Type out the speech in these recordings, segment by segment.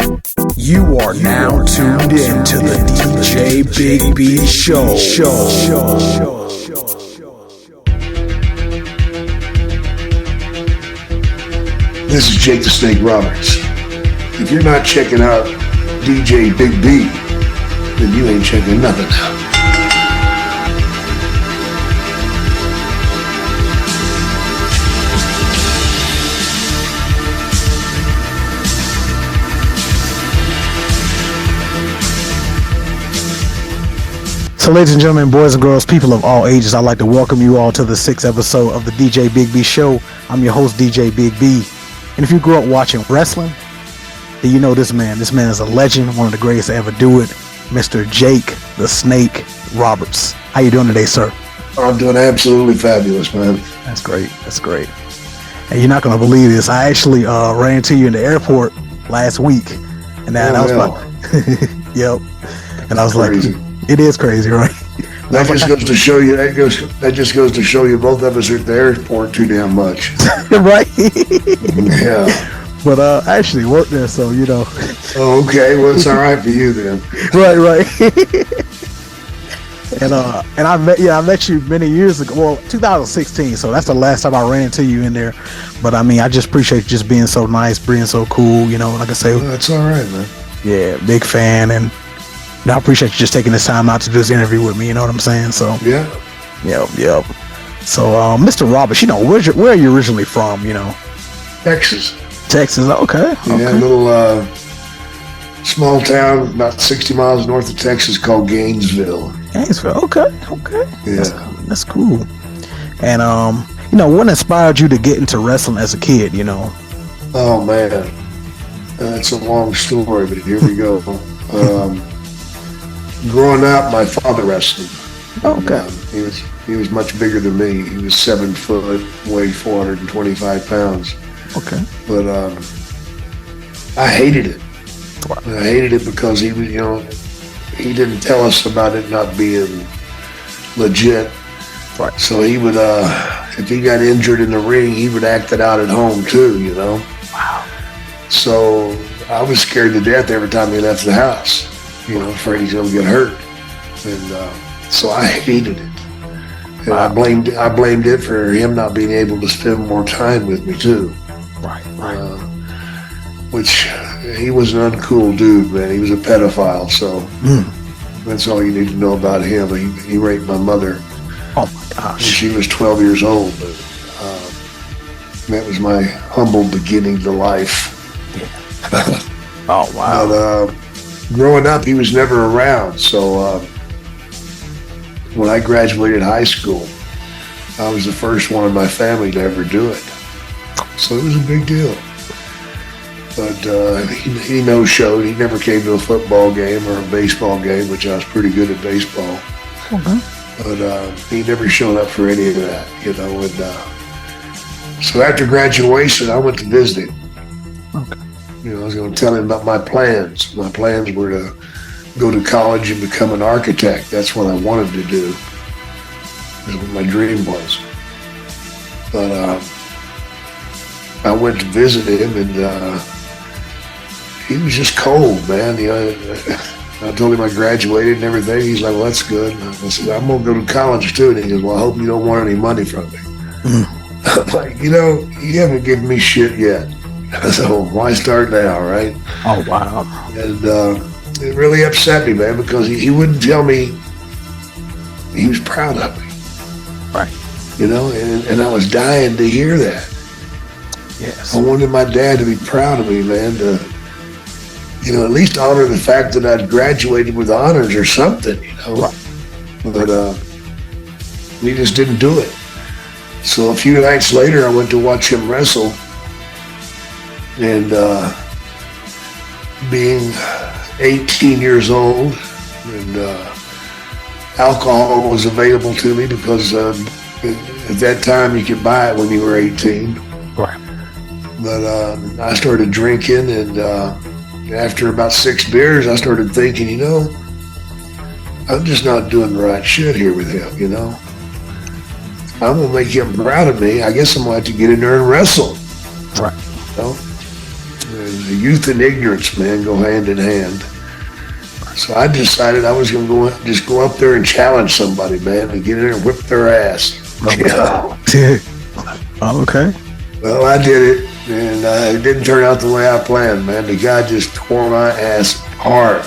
You are now tuned in to the DJ Big B Show. This is Jake the Snake Roberts. If you're not checking out DJ Big B, then you ain't checking nothing out. So ladies and gentlemen, boys and girls, people of all ages, I'd like to welcome you all to the 6th episode of the DJ Big B Show. I'm your host, DJ Big B. And if you grew up watching wrestling, then you know this man. This man is a legend, one of the greatest to ever do it, Mr. Jake the Snake Roberts. How you doing today, sir? I'm doing absolutely fabulous, man. That's great. That's great. And you're not going to believe this. I actually ran into you in the airport last week. And then I was like, yep. And I was crazy. Like, it is crazy, right? That just goes to show you. That just goes to show you both of us are at the airport too damn much, right? Yeah. But I actually worked there, so you know. Oh, okay. Well, it's all right for you then. Right. And I met you many years ago. Well, 2016. So that's the last time I ran into you in there. But I mean, I just appreciate you just being so nice, being so cool. You know, like I say. Well, that's all right, man. Yeah, big fan, and I appreciate you just taking this time out to do this interview with me. You know what I'm saying? So yeah. Yep. So, Mr. Roberts, you know, where are you originally from? You know, Texas. Okay. Yeah, a little small town about 60 miles north of Texas called Gainesville. Okay. Yeah, that's cool. And you know, what inspired you to get into wrestling as a kid? You know. Oh man, that's a long story, but here we go. Growing up, my father wrestled. Okay. And, he was much bigger than me. He was 7 foot, weighed 425 pounds. Okay. But I hated it. Wow. I hated it because he was, he didn't tell us about it not being legit. Right. So he would, if he got injured in the ring, he would act it out at home too, you know. Wow. So I was scared to death every time he left the house. You know, afraid he's gonna get hurt, and so I hated it, and I blamed it for him not being able to spend more time with me too. Right. Which he was an uncool dude, man. He was a pedophile, so that's all you need to know about him. He raped my mother. Oh my gosh. When she was 12 years old. But that was my humble beginning to life. Yeah. Oh wow. But, growing up, he was never around, so when I graduated high school, I was the first one in my family to ever do it. So it was a big deal. But he no-showed. He never came to a football game or a baseball game, which I was pretty good at baseball. Okay. But he never showed up for any of that, you know. And so after graduation, I went to visit him. Okay. You know, I was going to tell him about my plans. My plans were to go to college and become an architect. That's what I wanted to do. That's what my dream was. But I went to visit him, and he was just cold, man. You know, I told him I graduated and everything. He's like, well, that's good. And I said, I'm going to go to college too. And he goes, well, I hope you don't want any money from me. I'm like, you haven't given me shit yet. So why start now, right? Oh wow! And it really upset me, man, because he wouldn't tell me he was proud of me. Right. You know, and I was dying to hear that. Yes. I wanted my dad to be proud of me, man. To, at least honor the fact that I'd graduated with honors or something. You know. Right. But he just didn't do it. So a few nights later, I went to watch him wrestle. And being 18 years old, and alcohol was available to me because at that time you could buy it when you were 18. Right. But I started drinking, and after about 6 beers, I started thinking, I'm just not doing the right shit here with him, I'm going to make him proud of me. I guess I'm going to have to get in there and wrestle. Right. You know? And youth and ignorance, man, go hand in hand. So I decided I was going to just go up there and challenge somebody, man, and get in there and whip their ass. Oh, okay. Well, I did it, and it didn't turn out the way I planned, man. The guy just tore my ass apart.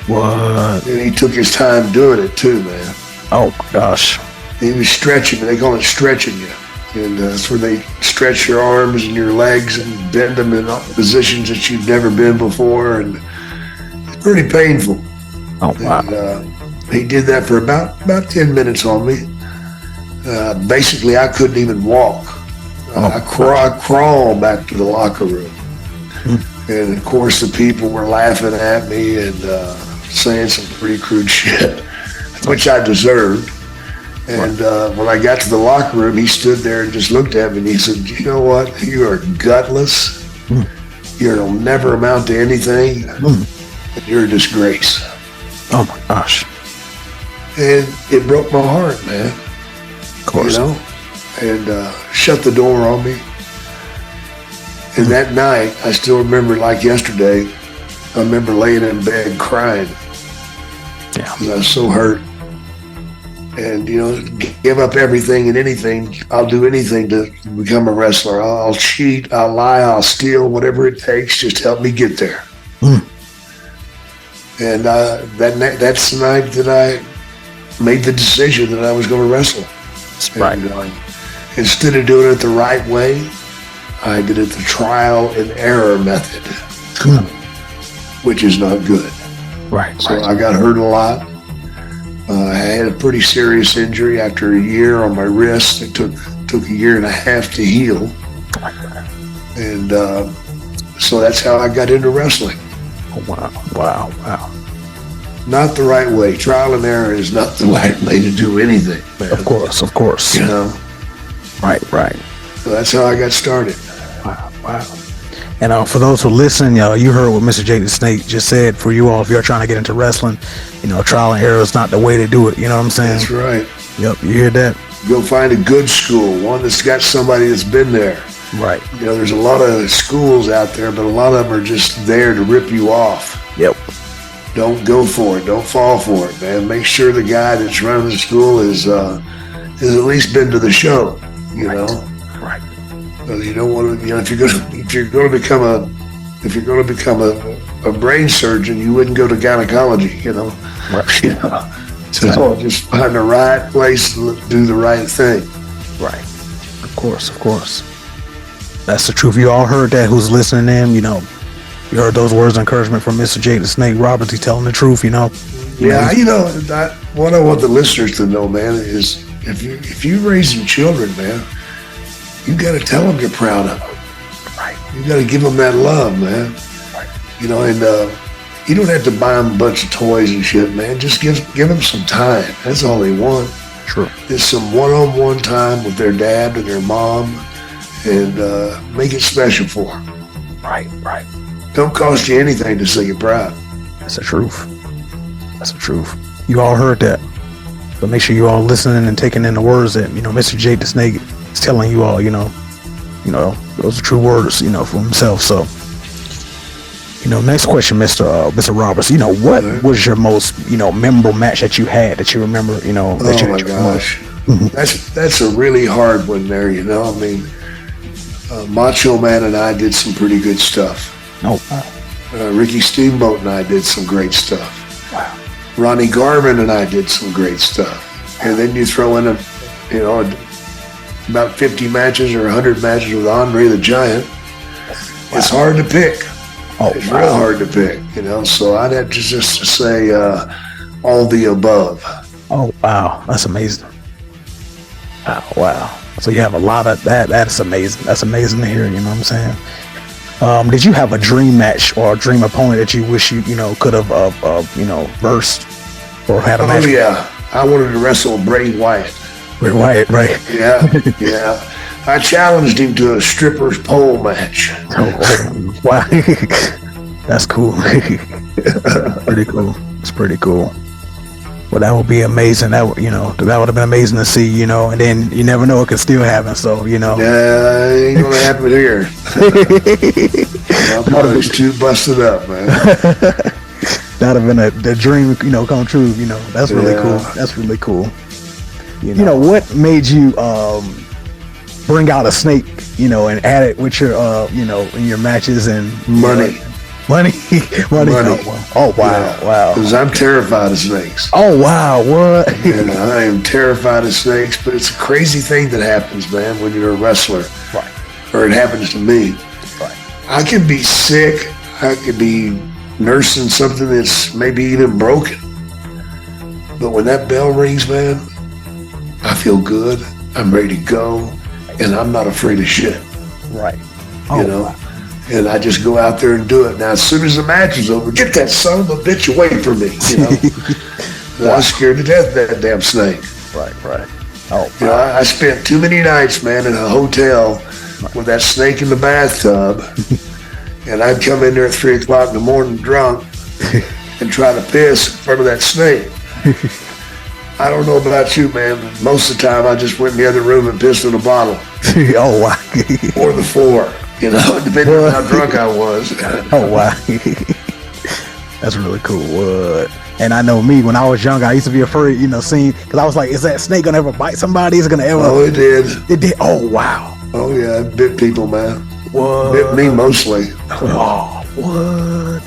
What? And he took his time doing it, too, man. Oh, gosh. He was stretching. They call it stretching you. And that's where they stretch your arms and your legs and bend them in positions that you've never been before. And it's pretty painful. Oh, wow. And, he did that for about 10 minutes on me. Basically, I couldn't even walk. I crawled back to the locker room. And, of course, the people were laughing at me and saying some pretty crude shit, which I deserved. And when I got to the locker room, he stood there and just looked at me and he said, "You know what? You are gutless. You'll never amount to anything. And you're a disgrace." Oh, my gosh. And it broke my heart, man. Of course. You know? And shut the door on me. And that night, I still remember like yesterday, I remember laying in bed crying. Yeah. Because I was so hurt. And, you know, give up everything and anything. I'll do anything to become a wrestler. I'll cheat, I'll lie, I'll steal, whatever it takes. Just help me get there. And that's the night that I made the decision that I was going to wrestle. That's right. And, instead of doing it the right way, I did it the trial and error method, which is not good. Right. So I got hurt a lot. I had a pretty serious injury after a year on my wrist. It took a year and a half to heal. And so that's how I got into wrestling. Oh, wow. Not the right way. Trial and error is not the right way to do anything, man. Of course. You know? Right. So that's how I got started. Wow. And for those who listen, you heard what Mr. Jake the Snake just said. For you all, if you're trying to get into wrestling, trial and error is not the way to do it. You know what I'm saying? That's right. Yep, you hear that? Go find a good school, one that's got somebody that's been there. Right. There's a lot of schools out there, but a lot of them are just there to rip you off. Yep. Don't go for it. Don't fall for it, man. Make sure the guy that's running the school is at least been to the show. You know. Right. Because you don't want to. If you're going to become a brain surgeon, you wouldn't go to gynecology. Right. So just find the right place to do the right thing. Right. Of course. That's the truth. You all heard that. Who's listening in? You heard those words of encouragement from Mr. Jake the Snake Roberts. He's telling the truth. Yeah. What I want the listeners to know, man, is if you're raising children, man, you got to tell them you're proud of them. Right. You got to give them that love, man. Right. And you don't have to buy them a bunch of toys and shit, man. Just give them some time. That's all they want. True. It's some one-on-one time with their dad and their mom, and make it special for them. Right. Don't cost you anything to say you're proud. That's the truth. You all heard that. But make sure you all listening and taking in the words that, Mr. Jake the Snake is telling you all, those are true words, for himself. So, next question, Mr. Roberts, what was your most, memorable match that you had that you remember, that you Oh my gosh. That's a really hard one there, Macho Man and I did some pretty good stuff. Oh, wow. Ricky Steamboat and I did some great stuff. Wow. Ronnie Garvin and I did some great stuff. And then you throw in about 50 matches or 100 matches with Andre the Giant. Wow. It's hard to pick. It's real hard to pick, So I'd have to just say all the above. Oh, wow. That's amazing. Wow. So you have a lot of that. That's amazing. That's amazing to hear, you know what I'm saying? Did you have a dream match or a dream opponent that you wish you could have versed or had a match? Oh yeah, I wanted to wrestle Bray Wyatt. Bray Wyatt, right? Yeah. I challenged him to a stripper's pole match. Oh, wow. That's cool. Pretty cool. It's pretty cool. Well, that would be amazing. That would have been amazing to see, and then you never know, it could still happen. So, Yeah, it ain't gonna happen here. My body's too busted up, man. That'd have been a dream, come true. That's really cool. That's really cool. What made you bring out a snake, and add it with your, in your matches and money. Money. Oh wow, yeah. Wow. Because I'm terrified of snakes. Oh wow, what? And I am terrified of snakes, but it's a crazy thing that happens, man, when you're a wrestler. Right. Or it happens to me. Right. I could be sick. I could be nursing something that's maybe even broken. But when that bell rings, man, I feel good. I'm ready to go, and I'm not afraid of shit. Right. Wow. And I just go out there and do it. Now, as soon as the match is over, get that son of a bitch away from me. Wow. I was scared to death of that damn snake. Right. Oh, wow. I spent too many nights, man, in a hotel with that snake in the bathtub, and I'd come in there at 3 o'clock in the morning drunk and try to piss in front of that snake. I don't know about you, man, but most of the time I just went in the other room and pissed in a bottle. Oh, wow. Or the floor. Depending on how drunk I was. Oh, wow. That's really cool. What? And I know me, when I was young, I used to be afraid, seeing, because I was like, is that snake going to ever bite somebody? Is it going to ever? Oh, it did. It did? Oh, wow. Oh, yeah, it bit people, man. What? Bit me mostly. Oh, what?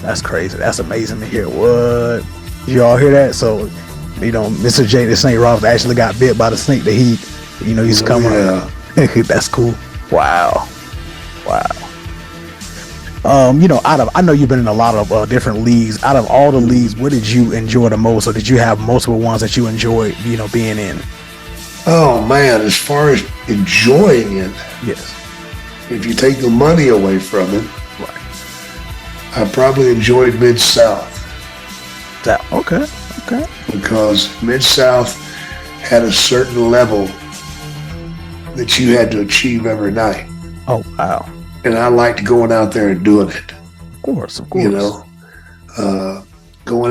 That's crazy. That's amazing to hear. What? You all hear that? So, Mr. J, the Snake Roberts, actually got bit by the snake that he, used to come around. That's cool. Wow. I know you've been in a lot of different leagues. Out of all the leagues, what did you enjoy the most, or did you have multiple ones that you enjoyed, being in? Oh man, as far as enjoying it, yes. If you take the money away from it, right, I probably enjoyed Mid-South. Okay. Because Mid-South had a certain level that you had to achieve every night. Oh, wow. And I liked going out there and doing it. Of course. Going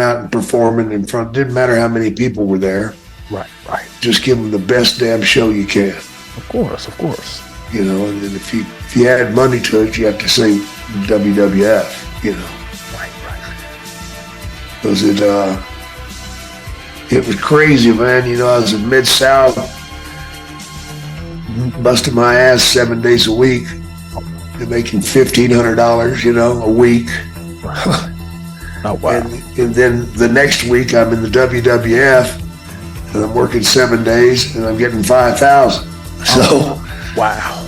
out and performing in front, didn't matter how many people were there. Right. Just give them the best damn show you can. Of course. And then if you add money to it, you have to say WWF, Right. Because it was crazy, man. I was in Mid-South, busting my ass 7 days a week. They're making $1,500, a week. Right. Oh, wow. And then the next week I'm in the WWF and I'm working 7 days and I'm getting $5,000. So, wow.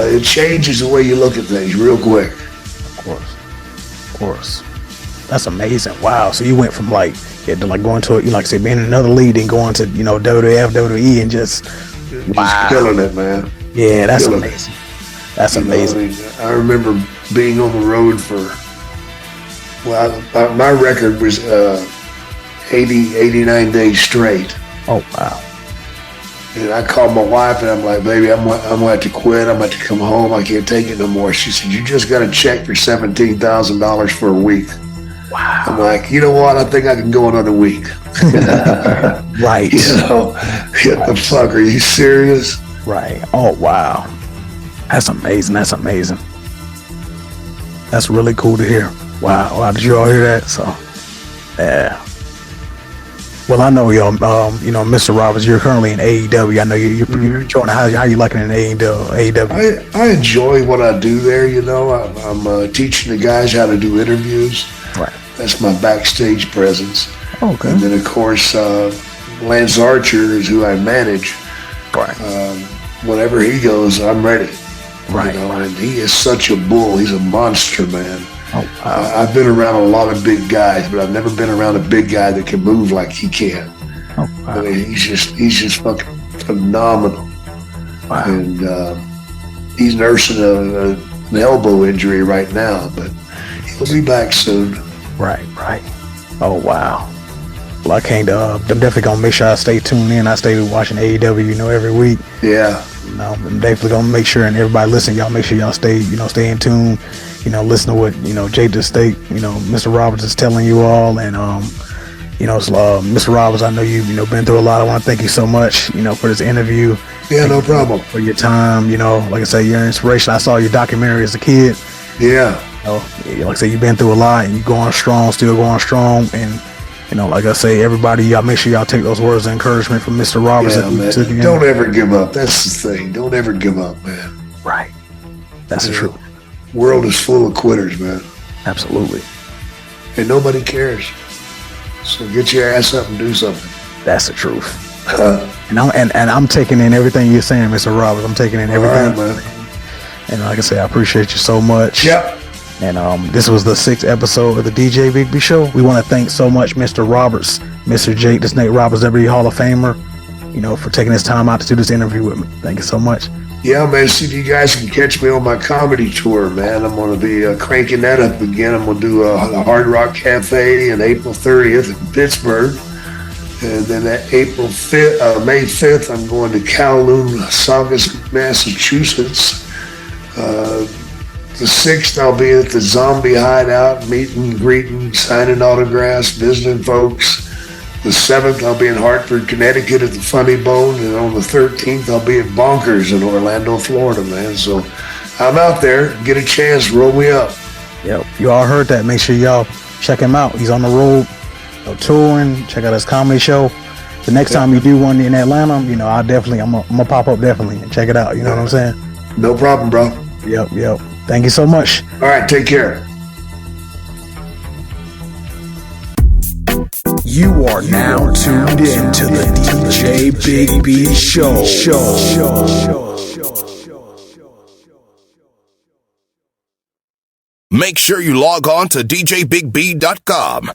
It changes the way you look at things real quick. Of course. That's amazing. Wow. So you went from going to, being in another league and going to, WWF, WWE, and just killing it, man. Yeah, that's amazing. That's amazing. I remember being on the road for, my record was 89 days straight. Oh, wow. And I called my wife and I'm like, baby, I'm going to have to quit. I'm going to have to come home. I can't take it no more. She said, you just got a check for $17,000 for a week. Wow. I'm like, you know what? I think I can go another week. Right. What the fuck? Are you serious? Right. Oh, wow. That's amazing. That's really cool to hear. Wow. Did you all hear that? So, yeah. Well, I know y'all, Mr. Roberts, you're currently in AEW. I know you're enjoying how you liking it in AEW. I enjoy what I do there, I'm teaching the guys how to do interviews. Right. That's my backstage presence. Okay. And then, of course, Lance Archer is who I manage. Right. Whenever he goes, I'm ready. Right. And he is such a bull. He's a monster, man. Oh, wow. I've been around a lot of big guys, but I've never been around a big guy that can move like he can. Oh, wow. I mean, he's just fucking phenomenal. Wow. And he's nursing an elbow injury right now, but he'll be back soon. Right. Oh, wow. Well, I can't, I'm definitely going to make sure I stay tuned in. I stay watching AEW, every week. Yeah. I'm definitely going to make sure, and everybody listening, y'all make sure y'all stay in tune, listen to what, Jay the State, Mr. Roberts is telling you all. And, Mr. Roberts, I know you've, been through a lot. I want to thank you so much, for this interview. Yeah, no problem. For your time, like I say, you're an inspiration. I saw your documentary as a kid. Yeah. Like I say, you've been through a lot, and you're going strong, still going strong, and like I say, everybody, y'all make sure y'all take those words of encouragement from Mr. Roberts. Yeah, man. Don't ever give up. That's the thing. Don't ever give up, man. Right. That's the truth. World is full of quitters, man. Absolutely. And nobody cares. So get your ass up and do something. That's the truth. And I'm taking in everything you're saying, Mr. Roberts. I'm taking in everything. All right, man. And like I say, I appreciate you so much. Yep. And this was the 6th episode of the DJ Big B Show. We want to thank so much Mr. Roberts, Mr. Jake the Snake Roberts, WWE Hall of Famer, for taking his time out to do this interview with me. Thank you so much. Yeah, man. See if you guys can catch me on my comedy tour, man. I'm going to be cranking that up again. I'm going to do the Hard Rock Cafe on April 30th in Pittsburgh. And then that May 5th, I'm going to Kowloon, Saugus, Massachusetts. The 6th, I'll be at the Zombie Hideout, meeting, greeting, signing autographs, visiting folks. The 7th, I'll be in Hartford, Connecticut at the Funny Bone. And on the 13th, I'll be at Bonkers in Orlando, Florida, man. So I'm out there. Get a chance, roll me up. Yep, you all heard that. Make sure y'all check him out. He's on the road, touring. Check out his comedy show. The next time you do one in Atlanta, I'm gonna pop up definitely and check it out. You know what I'm saying? No problem, bro. Yep. Thank you so much. All right, take care. You are now tuned in to the DJ Big B Show. Make sure you log on to djbigb.com.